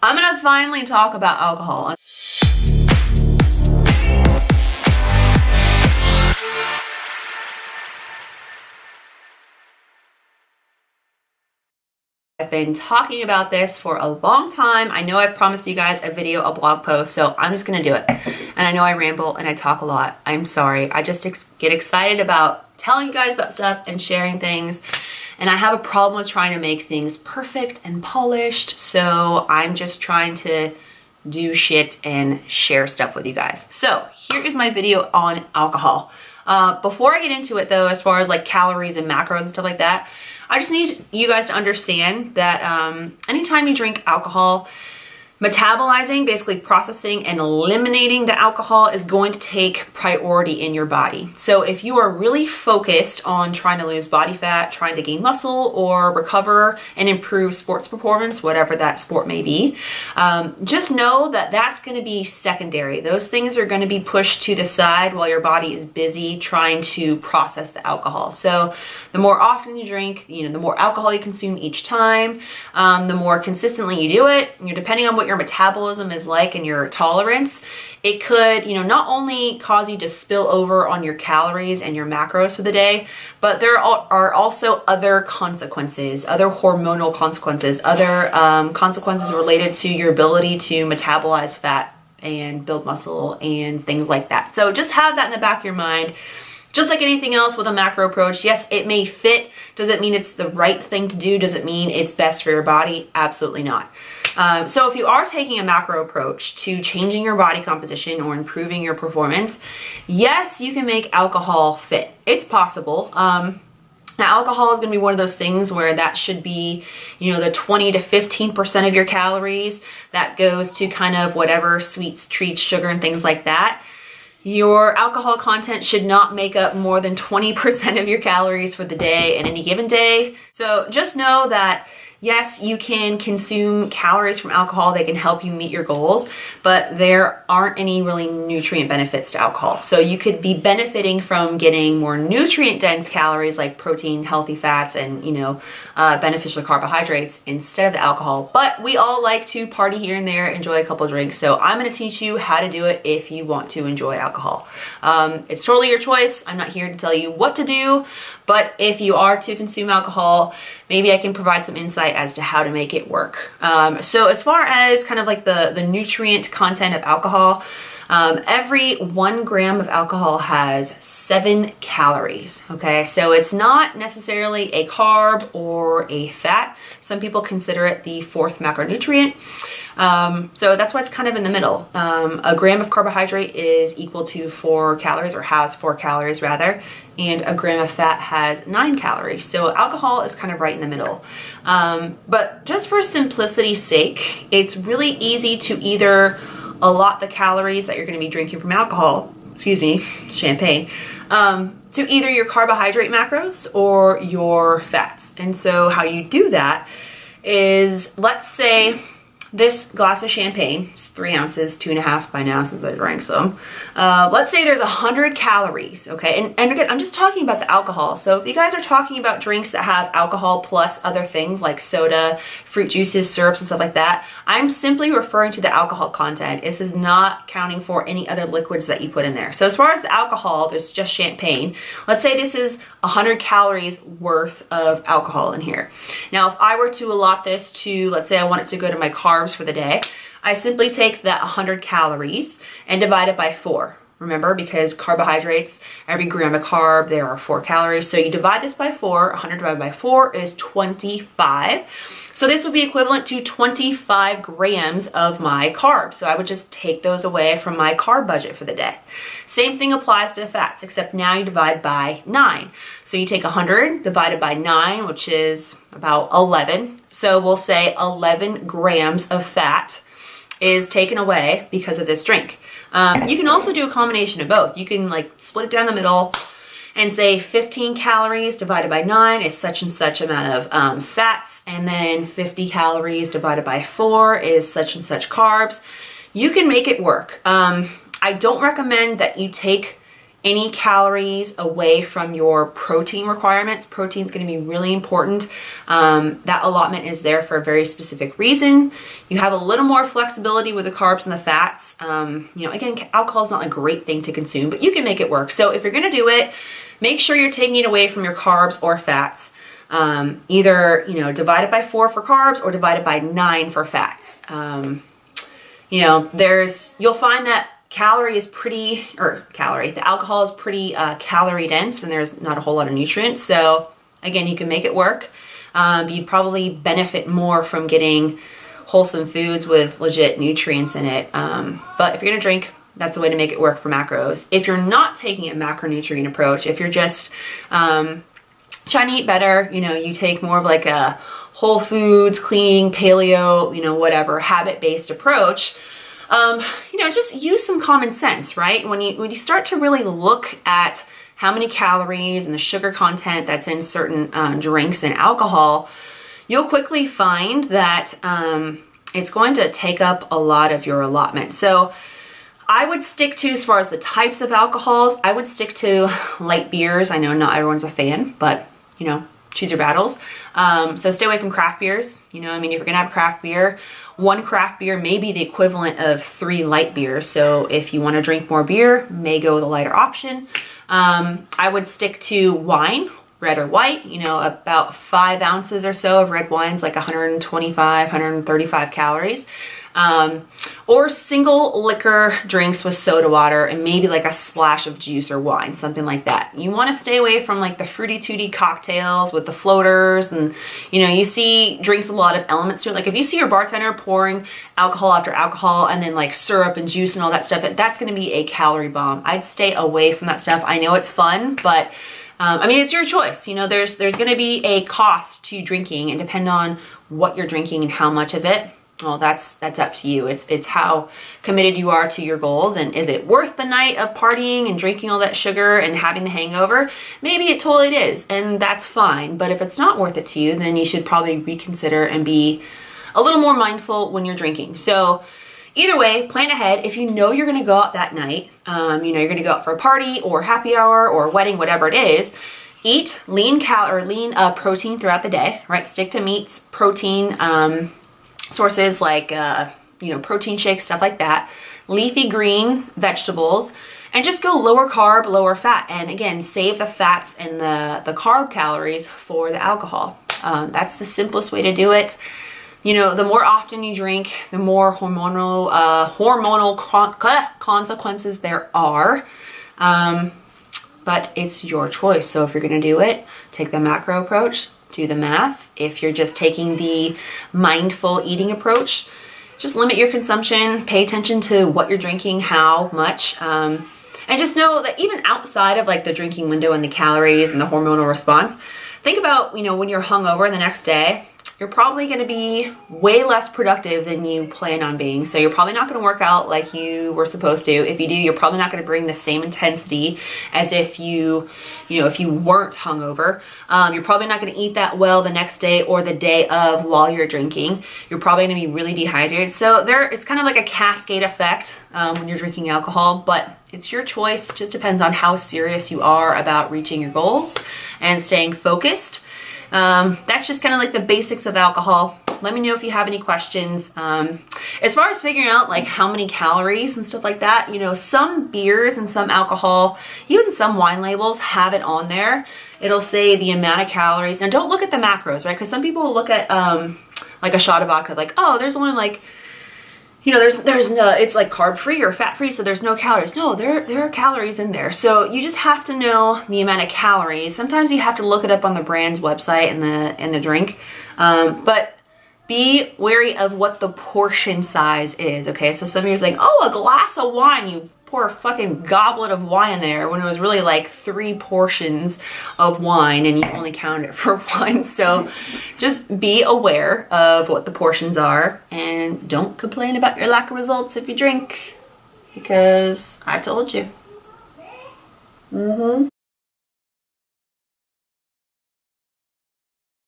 I'm gonna finally talk about alcohol. I've been talking about this for a long time. I know I've promised you guys a video, a blog post, so I'm just gonna do it. And I know I ramble and I talk a lot. I'm sorry. I just get excited about telling you guys about stuff and sharing things. And I have a problem with trying to make things perfect and polished. So I'm just trying to do shit and share stuff with you guys. So here is my video on alcohol. Before I get into it though, as far as like calories and macros and stuff like that, I just need you guys to understand that anytime you drink alcohol, metabolizing, basically processing and eliminating the alcohol is going to take priority in your body. So if you are really focused on trying to lose body fat, trying to gain muscle or recover and improve sports performance, whatever that sport may be, just know that that's going to be secondary. Those things are going to be pushed to the side while your body is busy trying to process the alcohol. So the more often you drink, the more alcohol you consume each time, the more consistently you do it, depending on what your metabolism is like and your tolerance, it could, not only cause you to spill over on your calories and your macros for the day, but there are also other consequences, other hormonal consequences, other consequences related to your ability to metabolize fat and build muscle and things like that. So just have that in the back of your mind. Just like anything else with a macro approach, yes, it may fit. Does it mean it's the right thing to do? Does it mean it's best for your body? Absolutely not. So if you are taking a macro approach to changing your body composition or improving your performance, yes, you can make alcohol fit. It's possible. Now, alcohol is going to be one of those things where that should be, the 20 to 15% of your calories. That goes to kind of whatever sweets, treats, sugar, and things like that. Your alcohol content should not make up more than 20% of your calories for the day in any given day. So just know that yes, you can consume calories from alcohol. They can help you meet your goals, but there aren't any really nutrient benefits to alcohol. So you could be benefiting from getting more nutrient dense calories like protein, healthy fats, and beneficial carbohydrates instead of the alcohol. But we all like to party here and there, enjoy a couple of drinks. So I'm going to teach you how to do it if you want to enjoy alcohol. It's totally your choice. I'm not here to tell you what to do, but if you are to consume alcohol, maybe I can provide some insight as to how to make it work. So as far as kind of like the nutrient content of alcohol, every 1 gram of alcohol has 7 calories. Okay, so it's not necessarily a carb or a fat. Some people consider it the 4th macronutrient. So that's why it's kind of in the middle. A gram of carbohydrate is equal to 4 calories, or has 4 calories rather, and a gram of fat has 9 calories. So alcohol is kind of right in the middle. But just for simplicity's sake, it's really easy to either allot the calories that you're going to be drinking from alcohol, champagne, to either your carbohydrate macros or your fats. And so how you do that is, let's say this glass of champagne is 3 ounces, 2.5 by now since I drank some. Let's say there's 100 calories, okay? And again, I'm just talking about the alcohol. So if you guys are talking about drinks that have alcohol plus other things like soda, fruit juices, syrups, and stuff like that, I'm simply referring to the alcohol content. This is not counting for any other liquids that you put in there. So as far as the alcohol, there's just champagne. Let's say this is 100 calories worth of alcohol in here. Now, if I were to allot this to, let's say I want it to go to my carbs for the day, I simply take that 100 calories and divide it by 4. Remember, because carbohydrates, every gram of carb, there are 4 calories. So you divide this by 4, 100 divided by 4 is 25. So this would be equivalent to 25 grams of my carbs. So I would just take those away from my carb budget for the day. Same thing applies to the fats, except now you divide by 9. So you take 100 divided by 9, which is about 11. So we'll say 11 grams of fat is taken away because of this drink. You can also do a combination of both. You can like split it down the middle and say 15 calories divided by 9 is such and such amount of fats, and then 50 calories divided by 4 is such and such carbs. You can make it work. I don't recommend that you take any calories away from your protein requirements. Protein is going to be really important. That allotment is there for a very specific reason. You have a little more flexibility with the carbs and the fats. Again, alcohol is not a great thing to consume, but you can make it work. So if you're going to do it, make sure you're taking it away from your carbs or fats. Either, divide it by 4 for carbs or divide it by 9 for fats. You'll find that the alcohol is pretty calorie dense, and there's not a whole lot of nutrients. So again, you can make it work. You'd probably benefit more from getting wholesome foods with legit nutrients in it. But if you're gonna drink, that's a way to make it work for macros. If you're not taking a macronutrient approach, if you're just trying to eat better, you take more of like a whole foods, clean, paleo, whatever, habit-based approach, just use some common sense, right? When you start to really look at how many calories and the sugar content that's in certain drinks and alcohol, you'll quickly find that it's going to take up a lot of your allotment. So I would stick to, as far as the types of alcohols, I would stick to light beers. I know not everyone's a fan, but choose your battles. So stay away from craft beers. If you're gonna have craft beer, 1 craft beer may be the equivalent of 3 light beers. So if you want to drink more beer, may go with a lighter option. I would stick to wine, red or white. About 5 ounces or so of red wine's like 125, 135 calories. Or single liquor drinks with soda water and maybe like a splash of juice or wine, something like that. You want to stay away from like the fruity tooty cocktails with the floaters, and you see drinks with a lot of elements to it. Like if you see your bartender pouring alcohol after alcohol and then like syrup and juice and all that stuff, that's going to be a calorie bomb. I'd stay away from that stuff. I know it's fun, but it's your choice. There's going to be a cost to drinking, and depend on what you're drinking and how much of it. Well, that's up to you. It's how committed you are to your goals, and is it worth the night of partying and drinking all that sugar and having the hangover? Maybe it totally is, and that's fine. But if it's not worth it to you, then you should probably reconsider and be a little more mindful when you're drinking. So either way, plan ahead. If you know you're going to go out that night, you're going to go out for a party or happy hour or wedding, whatever it is, eat lean protein throughout the day, right? Stick to meats, protein, sources like, protein shakes, stuff like that, leafy greens, vegetables, and just go lower carb, lower fat. And again, save the fats and the carb calories for the alcohol. That's the simplest way to do it. The more often you drink, the more hormonal consequences there are. But it's your choice. So if you're going to do it, take the macro approach. Do the math. If you're just taking the mindful eating approach, just limit your consumption, pay attention to what you're drinking, how much, and just know that even outside of like the drinking window and the calories and the hormonal response, think about, when you're hungover the next day, you're probably going to be way less productive than you plan on being. So you're probably not going to work out like you were supposed to. If you do, you're probably not going to bring the same intensity as if you weren't hungover. You're probably not going to eat that well the next day or the day of while you're drinking. You're probably going to be really dehydrated. So it's kind of like a cascade effect when you're drinking alcohol, but it's your choice. It just depends on how serious you are about reaching your goals and staying focused. That's just kind of like the basics of alcohol. Let me know if you have any questions. As far as figuring out like how many calories and stuff like that, some beers and some alcohol, even some wine labels have it on there. It'll say the amount of calories. Now don't look at the macros, right? Because some people will look at like a shot of vodka, like, oh, there's only like, there's no, it's like carb free or fat free, so there's no calories. No, there are calories in there. So you just have to know the amount of calories. Sometimes you have to look it up on the brand's website and the drink. But be wary of what the portion size is, okay? So some of you are like, oh, a glass of wine, you pour a fucking goblet of wine in there, when it was really like 3 portions of wine and you only count it for 1. So just be aware of what the portions are, and don't complain about your lack of results if you drink, because I told you.